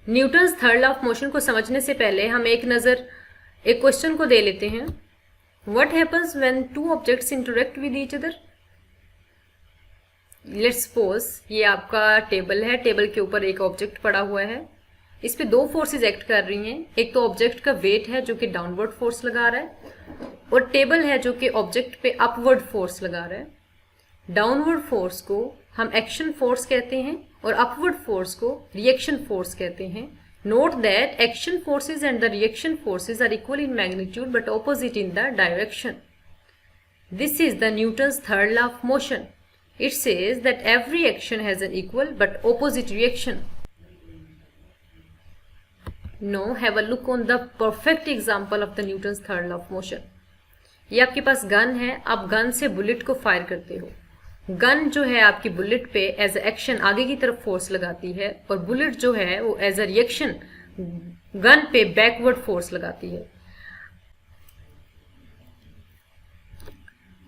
Newton's third law of motion को समझने से पहले हम एक क्वेश्चन को दे लेते हैं। What happens when two objects interact with each other. Let's suppose ये आपका टेबल है, टेबल के ऊपर एक ऑब्जेक्ट पड़ा हुआ है, इस पे दो फोर्सेस एक्ट कर रही हैं। एक तो ऑब्जेक्ट का वेट है जो कि डाउनवर्ड फोर्स लगा रहा है, और टेबल है जो कि ऑब्जेक्ट पे अपवर्ड फोर्स लगा रहा है। डाउनवर्ड फोर्स को हम एक्शन फोर्स कहते हैं और अपवर्ड फोर्स को रिएक्शन फोर्स कहते हैं। Note that action forces and the reaction forces are equal in magnitude but opposite in the direction. This is the Newton's third law of motion. It says that every action has an equal but opposite reaction. Now have a look on the perfect example of the Newton's third law of motion. ये आपके पास gun है, आप gun से bullet को fire करते हो। Gun जो है आपकी बुलेट पे एज ए एक्शन आगे की तरफ फोर्स लगाती है, और बुलेट जो है वो एज ए रिएक्शन गन पे बैकवर्ड फोर्स लगाती है।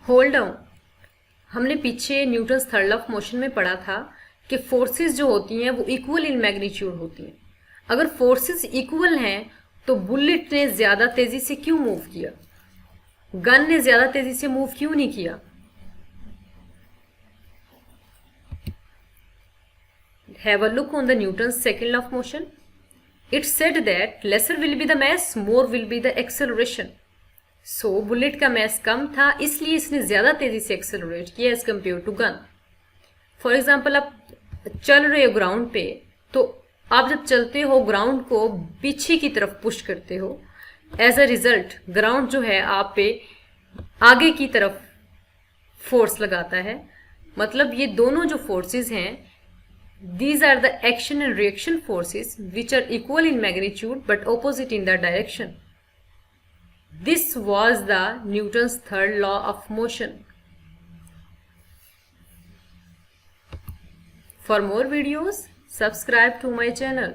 Hold down. हमने पीछे Newton's third law of motion में पढ़ा था कि फोर्सेस जो होती हैं वो इक्वल इन मैग्नीट्यूड होती हैं। अगर फोर्सेस इक्वल हैं तो बुलेट ने ज्यादा तेजी से क्यों मूव किया, गन ने ज्यादा तेजी से मूव क्यों नहीं किया? Have a look on the Newton's second law of motion. It said that laser will be the mass, more will be the acceleration. So bullet का मास कम था, इसलिए इसने ज्यादा तेजी से एक्सेलरेट किया as compare to gun. For example, आप चल रहे हो ग्राउंड पे, तो आप जब चलते हो ग्राउंड को पीछे की तरफ पुश करते हो, एज अ रिजल्ट ग्राउंड जो है आप पे आगे की तरफ फोर्स लगाता है। मतलब ये दोनों जो फोर्सेस हैं, these are the action and reaction forces which are equal in magnitude but opposite in the direction. This was the Newton's third law of motion. For more videos, subscribe to my channel.